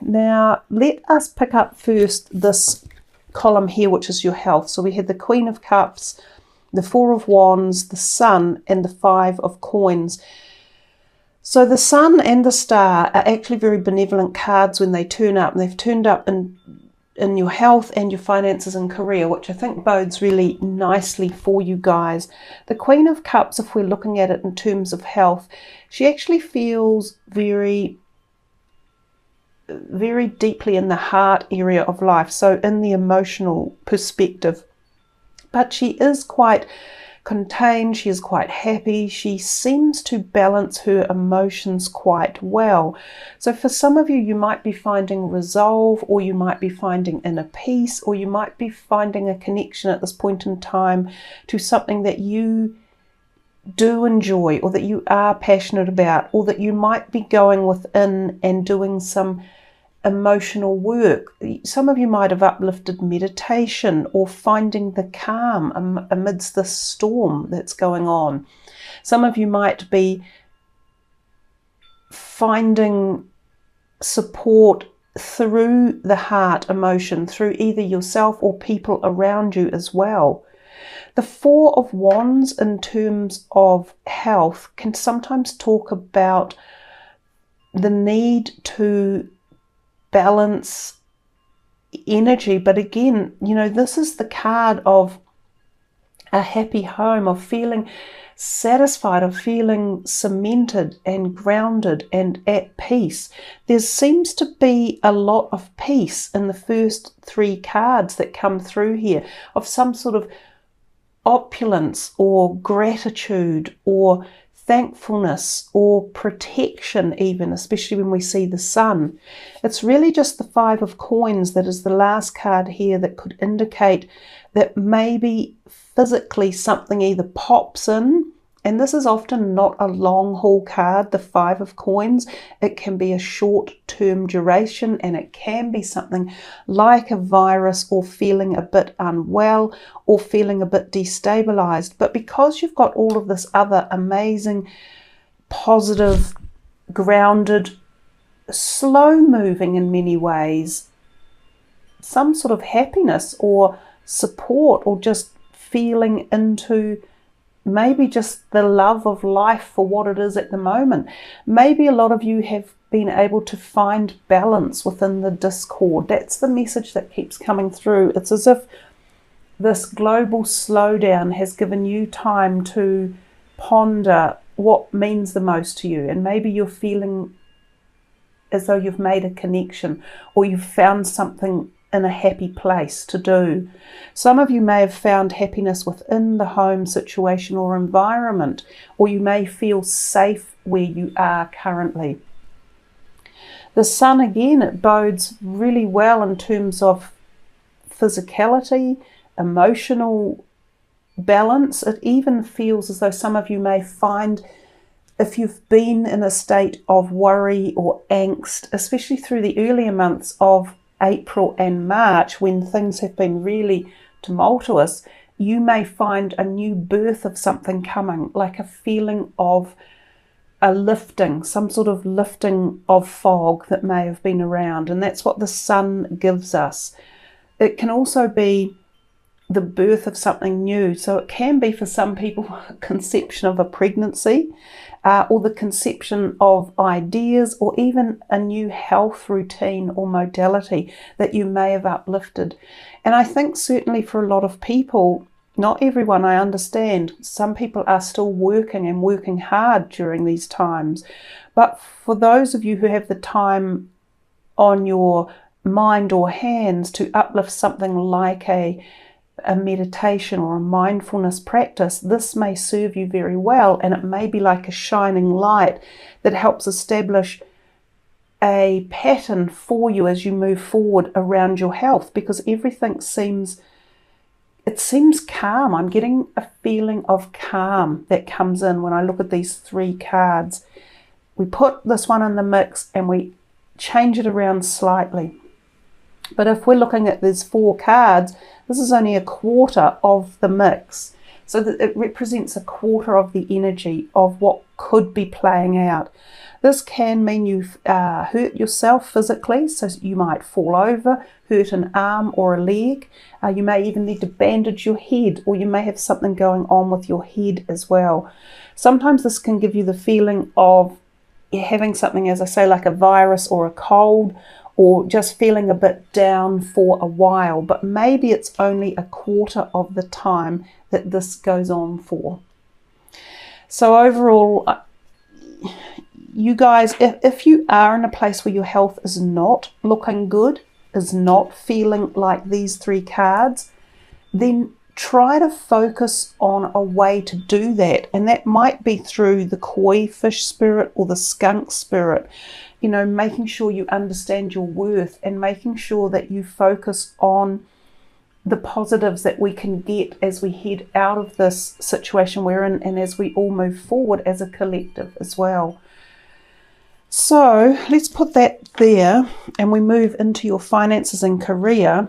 Now, let us pick up first this column here, which is your health. So we had the Queen of Cups, the Four of Wands, the Sun, and the Five of Coins. So the Sun and the Star are actually very benevolent cards when they turn up, and they've turned up in your health and your finances and career, which I think bodes really nicely for you guys. The Queen of Cups, if we're looking at it in terms of health, she actually feels very deeply in the heart area of life, so in the emotional perspective. But she is quite contained, she is quite happy, she seems to balance her emotions quite well. So for some of you, you might be finding resolve, or you might be finding inner peace, or you might be finding a connection at this point in time to something that you do enjoy, or that you are passionate about, or that you might be going within and doing some emotional work. Some of you might have uplifted meditation, or finding the calm amidst the storm that's going on. Some of you might be finding support through the heart emotion, through either yourself or people around you as well. The Four of Wands in terms of health can sometimes talk about the need to balance energy, but again, you know, this is the card of a happy home, of feeling satisfied, of feeling cemented and grounded and at peace. There seems to be a lot of peace in the first three cards that come through here, of some sort of opulence or gratitude or thankfulness or protection even, especially when we see the Sun. It's really just the Five of Coins that is the last card here that could indicate that maybe physically something either pops in, and this is often not a long haul card, the Five of Coins. It can be a short-term duration, and it can be something like a virus, or feeling a bit unwell, or feeling a bit destabilized. But because you've got all of this other amazing, positive, grounded, slow moving in many ways, some sort of happiness or support, or just feeling into maybe just the love of life for what it is at the moment. Maybe a lot of you have been able to find balance within the discord. That's the message that keeps coming through. It's as if this global slowdown has given you time to ponder what means the most to you, and maybe you're feeling as though you've made a connection, or you've found something in a happy place to do. Some of you may have found happiness within the home situation or environment, or you may feel safe where you are currently. The Sun, again, it bodes really well in terms of physicality, emotional balance. It even feels as though some of you may find, if you've been in a state of worry or angst, especially through the earlier months of April and March, when things have been really tumultuous, you may find a new birth of something coming, like a feeling of a lifting, some sort of lifting of fog that may have been around. And that's what the Sun gives us. It can also be the birth of something new. So it can be, for some people, a conception of a pregnancy, or the conception of ideas, or even a new health routine or modality that you may have uplifted. And I think certainly for a lot of people, not everyone, I understand, some people are still working and working hard during these times. But for those of you who have the time on your mind or hands to uplift something like a meditation or a mindfulness practice, this may serve you very well, and it may be like a shining light that helps establish a pattern for you as you move forward around your health, because everything seems calm. I'm getting a feeling of calm that comes in when I look at these three cards. We put this one in the mix and we change it around slightly. But if we're looking at these four cards, this is only a quarter of the mix. So that it represents a quarter of the energy of what could be playing out. This can mean you've hurt yourself physically, so you might fall over, hurt an arm or a leg. You may even need to bandage your head, or you may have something going on with your head as well. Sometimes this can give you the feeling of having something, as I say, like a virus or a cold, or just feeling a bit down for a while, but maybe it's only a quarter of the time that this goes on for. So overall, you guys, if you are in a place where your health is not looking good, is not feeling like these 3 cards, then try to focus on a way to do that. And that might be through the koi fish spirit or the skunk spirit. You know, making sure you understand your worth and making sure that you focus on the positives that we can get as we head out of this situation we're in, and as we all move forward as a collective as well. So let's put that there, and we move into your finances and career.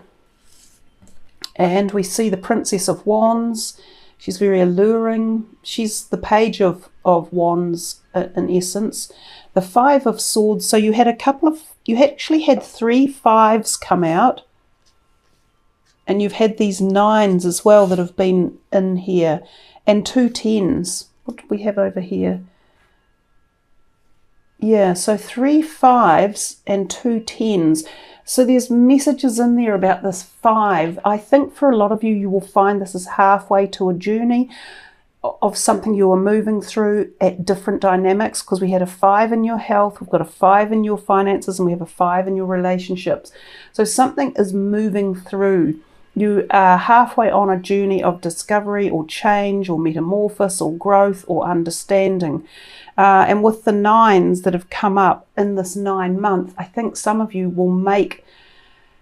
And we see the Princess of Wands. She's very alluring. She's the Page of Wands in essence. The 5 of Swords. So you had you actually had 3 5s come out. And you've had these 9s as well that have been in here. And 2 10s. What do we have over here? Yeah, so 3 5s and 2 10s. So there's messages in there about this 5. I think for a lot of you, you will find this is halfway to a journey of something you are moving through at different dynamics, because we had a 5 in your health, we've got a 5 in your finances, and we have a 5 in your relationships. So something is moving through. You are halfway on a journey of discovery or change or metamorphosis or growth or understanding. And with the 9s that have come up in this 9 month, I think some of you will make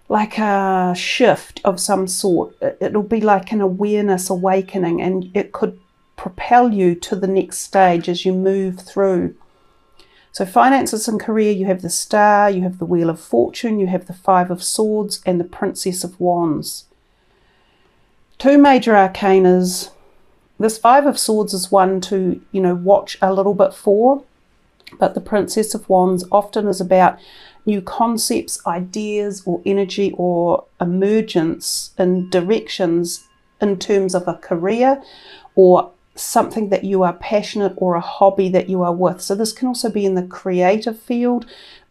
like a shift of some sort. It'll be like an awareness awakening, and it could propel you to the next stage as you move through. So finances and career, you have the Star, you have the Wheel of Fortune, you have the 5 of Swords, and the Princess of Wands. 2 major arcanas. This 5 of Swords is one to, watch a little bit for, but the Princess of Wands often is about new concepts, ideas, or energy, or emergence in directions in terms of a career or something that you are passionate, or a hobby that you are with. So this can also be in the creative field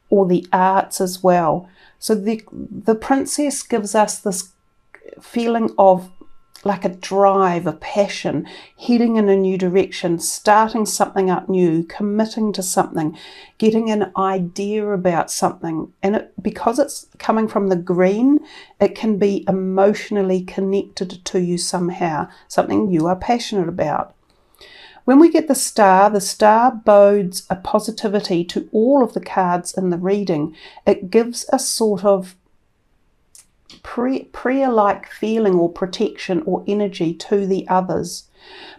or the arts as well. So the Princess gives us this feeling of like a drive, a passion, heading in a new direction, starting something up new, committing to something, getting an idea about something. And because it's coming from the green, it can be emotionally connected to you somehow, something you are passionate about. When we get the star bodes a positivity to all of the cards in the reading. It gives a sort of prayer-like feeling or protection or energy to the others.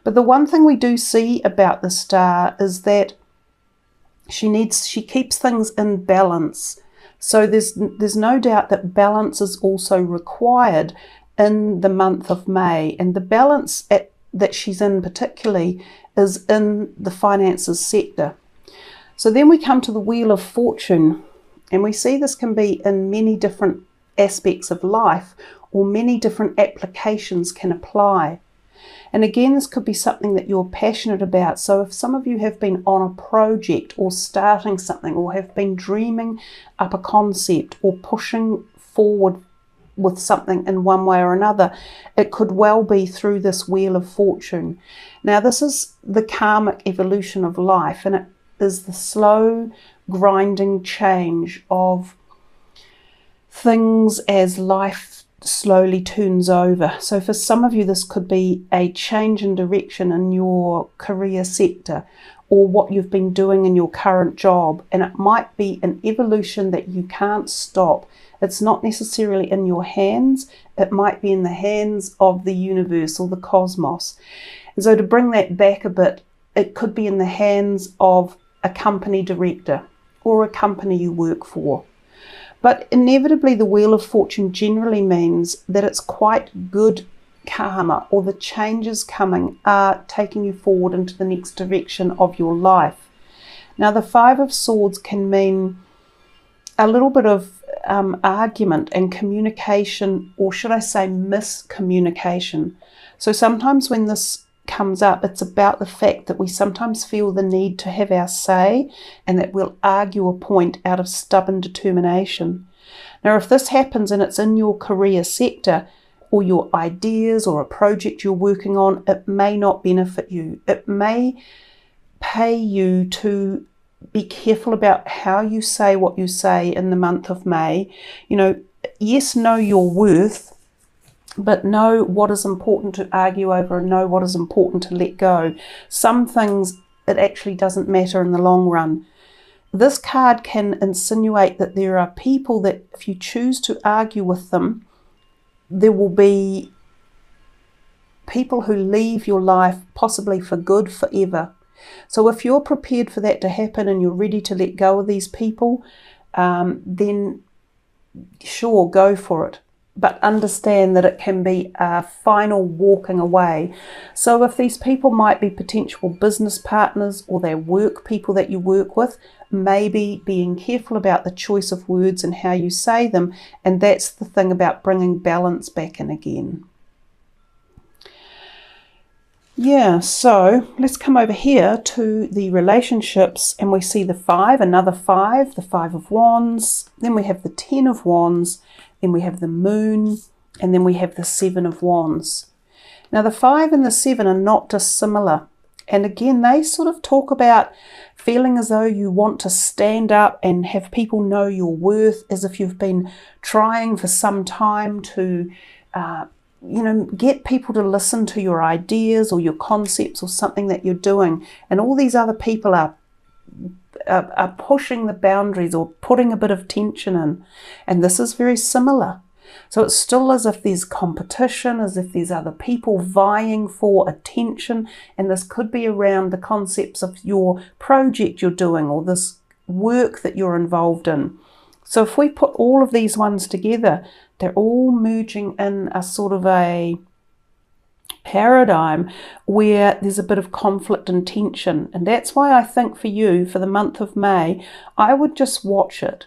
But the one thing we do see about the Star is that she keeps things in balance. So there's no doubt that balance is also required in the month of May, and the balance that she's in particularly is in the finances sector. So then we come to the Wheel of Fortune, and we see this can be in many different aspects of life, or many different applications can apply. And again, this could be something that you're passionate about. So if some of you have been on a project or starting something, or have been dreaming up a concept or pushing forward with something in one way or another, it could well be through this Wheel of Fortune. Now, this is the karmic evolution of life, and it is the slow grinding change of things as life slowly turns over. So for some of you, this could be a change in direction in your career sector, or what you've been doing in your current job, and it might be an evolution that you can't stop. It's not necessarily in your hands, it might be in the hands of the universe or the cosmos. And so to bring that back a bit, it could be in the hands of a company director or a company you work for. But inevitably, the Wheel of Fortune generally means that it's quite good karma or the changes coming are taking you forward into the next direction of your life. Now, the Five of Swords can mean a little bit of argument and communication, or should I say miscommunication. So sometimes when this comes up, it's about the fact that we sometimes feel the need to have our say and that we'll argue a point out of stubborn determination. Now, if this happens and it's in your career sector or your ideas or a project you're working on, it may not benefit you. It may pay you to be careful about how you say what you say in the month of May. You know, yes, know your worth, but know what is important to argue over and know what is important to let go. Some things, it actually doesn't matter in the long run. This card can insinuate that there are people that if you choose to argue with them, there will be people who leave your life possibly for good forever. So if you're prepared for that to happen and you're ready to let go of these people, then sure, go for it. But understand that it can be a final walking away. So if these people might be potential business partners or they're work people that you work with, maybe being careful about the choice of words and how you say them. And that's the thing about bringing balance back in again. Yeah, so let's come over here to the relationships, and we see the five, another five, the Five of Wands, then we have the Ten of Wands, then we have the Moon, and then we have the Seven of Wands. Now the 5 and the 7 are not dissimilar, and again they sort of talk about feeling as though you want to stand up and have people know your worth, as if you've been trying for some time to get people to listen to your ideas or your concepts or something that you're doing, and all these other people are pushing the boundaries or putting a bit of tension in, and this is very similar. So it's still as if there's competition, as if there's other people vying for attention, and this could be around the concepts of your project you're doing or this work that you're involved in. So if we put all of these ones together, they're all merging in a sort of a paradigm where there's a bit of conflict and tension. And that's why I think for you, for the month of May, I would just watch it,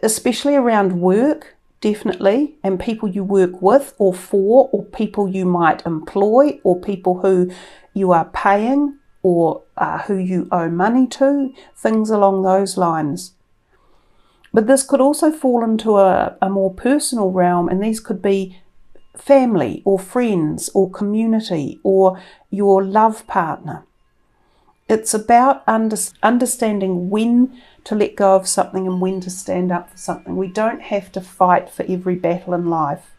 especially around work, definitely, and people you work with or for, or people you might employ, or people who you are paying, or who you owe money to, things along those lines. But this could also fall into a more personal realm, and these could be family or friends or community or your love partner. It's about understanding when to let go of something and when to stand up for something. We don't have to fight for every battle in life.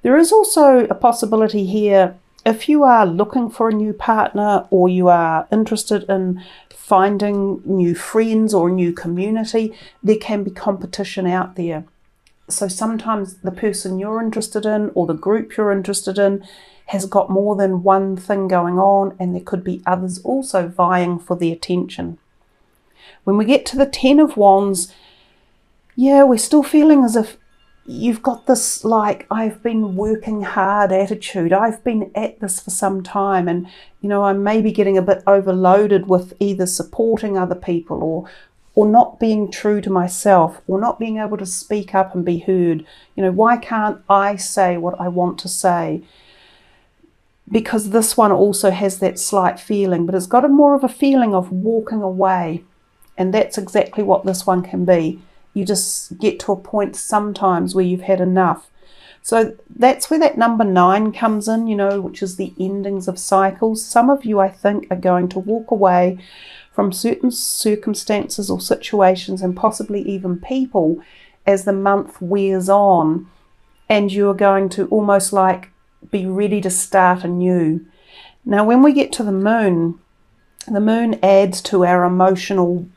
There is also a possibility here, if you are looking for a new partner or you are interested in finding new friends or a new community, there can be competition out there. So sometimes the person you're interested in or the group you're interested in has got more than one thing going on, and there could be others also vying for the attention. When we get to the Ten of Wands, yeah, we're still feeling as if you've got this like, I've been working hard attitude. I've been at this for some time, and I'm maybe getting a bit overloaded with either supporting other people or not being true to myself, or not being able to speak up and be heard. Why can't I say what I want to say? Because this one also has that slight feeling, but it's got a more of a feeling of walking away, and that's exactly what this one can be. You just get to a point sometimes where you've had enough. So that's where that number 9 comes in, which is the endings of cycles. Some of you, I think, are going to walk away from certain circumstances or situations, and possibly even people, as the month wears on, and you're going to almost like be ready to start anew. Now, when we get to the moon adds to our emotional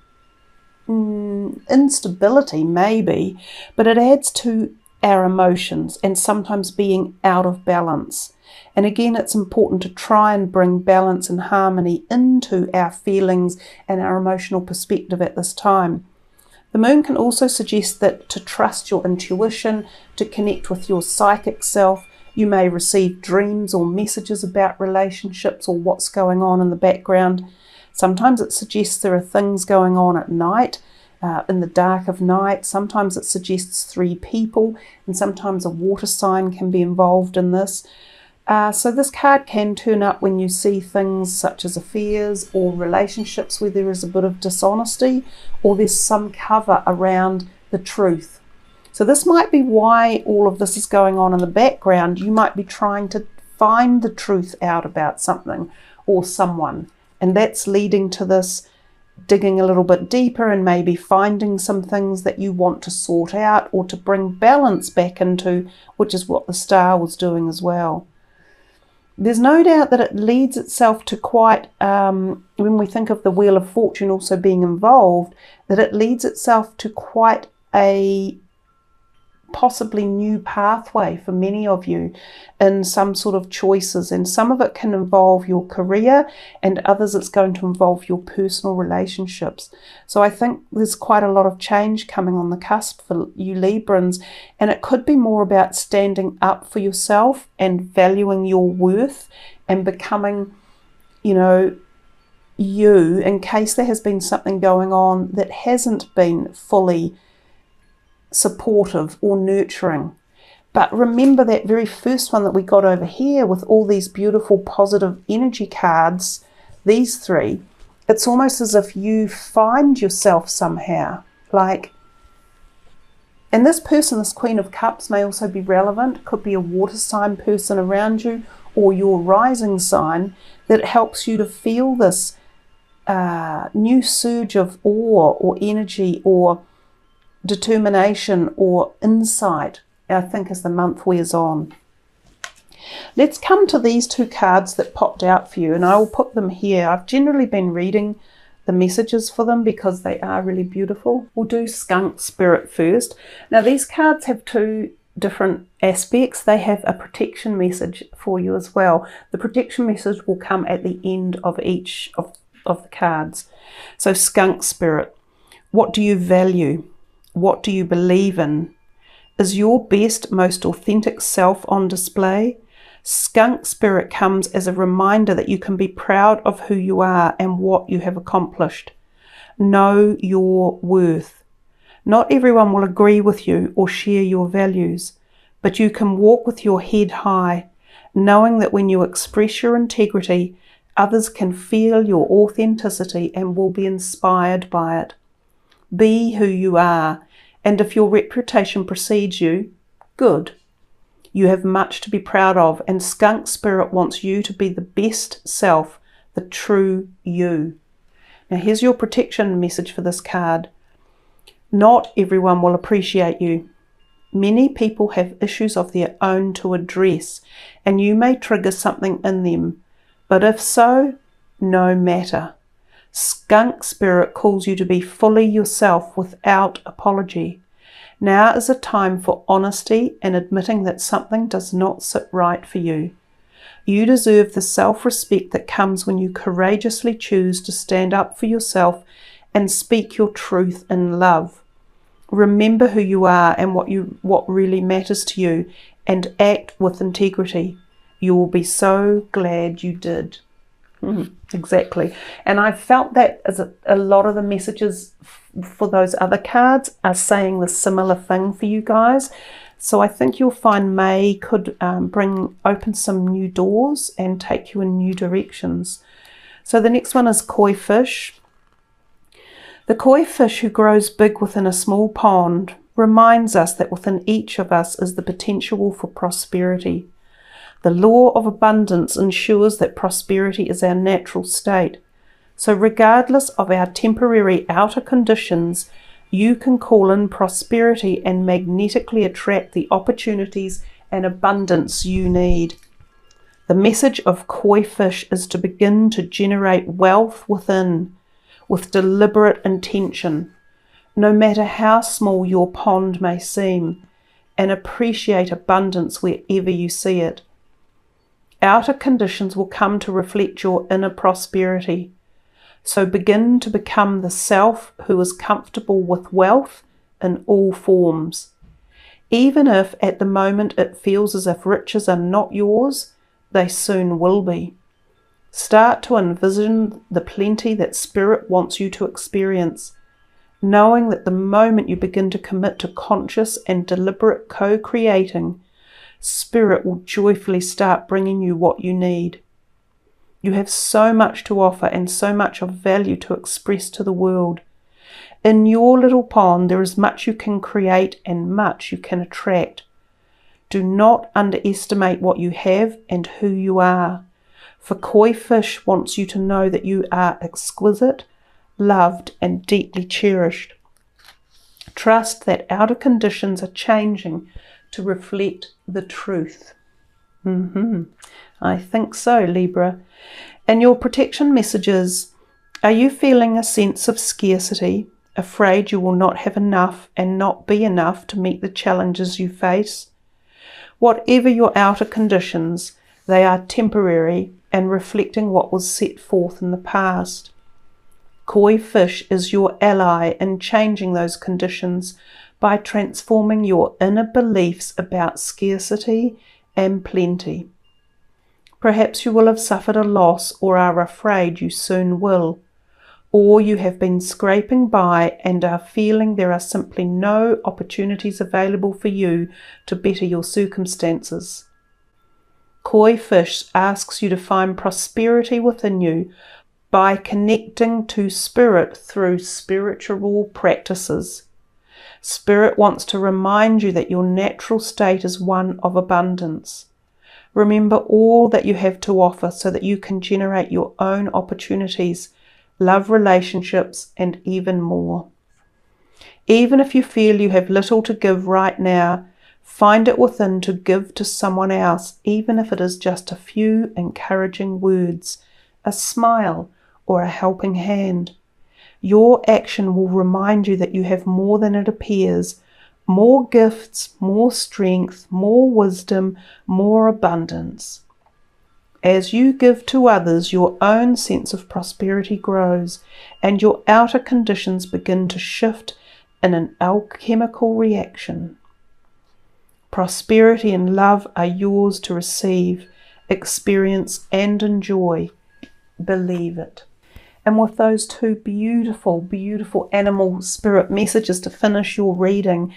instability, maybe, but it adds to our emotions and sometimes being out of balance. And again, it's important to try and bring balance and harmony into our feelings and our emotional perspective at this time. The moon can also suggest that to trust your intuition, to connect with your psychic self, You may receive dreams or messages about relationships or what's going on in the background. Sometimes it suggests there are things going on at night, in the dark of night. Sometimes it suggests 3 people, and sometimes a water sign can be involved in this. So this card can turn up when you see things such as affairs or relationships where there is a bit of dishonesty or there's some cover around the truth. So this might be why all of this is going on in the background. You might be trying to find the truth out about something or someone, and that's leading to this digging a little bit deeper and maybe finding some things that you want to sort out or to bring balance back into, which is what the star was doing as well. There's no doubt that it leads itself to quite, when we think of the Wheel of Fortune also being involved, that it leads itself to quite a possibly new pathway for many of you in some sort of choices, and some of it can involve your career and others it's going to involve your personal relationships. So I think there's quite a lot of change coming on the cusp for you Librans, and it could be more about standing up for yourself and valuing your worth and becoming, you in case there has been something going on that hasn't been fully supportive or nurturing. But remember that very first one that we got over here with all these beautiful positive energy cards, these 3, it's almost as if you find yourself somehow, and this person, this Queen of Cups, may also be relevant. Could be a water sign person around you or your rising sign that helps you to feel this new surge of awe or energy or determination or insight, I think, as the month wears on. Let's come to these 2 cards that popped out for you, and I will put them here. I've generally been reading the messages for them because they are really beautiful. We'll do Skunk Spirit first. Now these cards have 2 different aspects. They have a protection message for you as well. The protection message will come at the end of each of the cards. So Skunk Spirit, what do you value? What do you believe in? Is your best, most authentic self on display? Skunk Spirit comes as a reminder that you can be proud of who you are and what you have accomplished. Know your worth. Not everyone will agree with you or share your values, but you can walk with your head high, knowing that when you express your integrity, others can feel your authenticity and will be inspired by it. Be who you are, and if your reputation precedes you, good. You have much to be proud of, and Skunk Spirit wants you to be the best self, the true you. Now here's your protection message for this card. Not everyone will appreciate you. Many people have issues of their own to address, and you may trigger something in them. But if so, no matter. Skunk Spirit calls you to be fully yourself without apology. Now is a time for honesty and admitting that something does not sit right for you. You deserve the self-respect that comes when you courageously choose to stand up for yourself and speak your truth in love. Remember who you are and what really matters to you, and act with integrity. You will be so glad you did. Exactly. And I felt that as a lot of the messages for those other cards are saying the similar thing for you guys. So I think you'll find May could open some new doors and take you in new directions. So the next one is Koi Fish. The koi fish who grows big within a small pond reminds us that within each of us is the potential for prosperity. The law of abundance ensures that prosperity is our natural state. So regardless of our temporary outer conditions, you can call in prosperity and magnetically attract the opportunities and abundance you need. The message of koi fish is to begin to generate wealth within, with deliberate intention, no matter how small your pond may seem, and appreciate abundance wherever you see it. Outer conditions will come to reflect your inner prosperity. So begin to become the self who is comfortable with wealth in all forms. Even if at the moment it feels as if riches are not yours, they soon will be. Start to envision the plenty that Spirit wants you to experience, knowing that the moment you begin to commit to conscious and deliberate co-creating, Spirit will joyfully start bringing you what you need. You have so much to offer and so much of value to express to the world. In your little pond, there is much you can create and much you can attract. Do not underestimate what you have and who you are, for Koi Fish wants you to know that you are exquisite, loved, and deeply cherished. Trust that outer conditions are changing to reflect the truth. I think so, Libra. And your protection messages, are you feeling a sense of scarcity, afraid you will not have enough and not be enough to meet the challenges you face? Whatever your outer conditions, they are temporary and reflecting what was set forth in the past. Koi Fish is your ally in changing those conditions by transforming your inner beliefs about scarcity and plenty. Perhaps you will have suffered a loss or are afraid you soon will, or you have been scraping by and are feeling there are simply no opportunities available for you to better your circumstances. Koi Fish asks you to find prosperity within you by connecting to Spirit through spiritual practices. Spirit wants to remind you that your natural state is one of abundance. Remember all that you have to offer so that you can generate your own opportunities, love relationships, and even more. Even if you feel you have little to give right now, find it within to give to someone else, even if it is just a few encouraging words, a smile, or a helping hand. Your action will remind you that you have more than it appears, more gifts, more strength, more wisdom, more abundance. As you give to others, your own sense of prosperity grows, and your outer conditions begin to shift in an alchemical reaction. Prosperity and love are yours to receive, experience, and enjoy. Believe it. And with those two beautiful, beautiful animal spirit messages to finish your reading,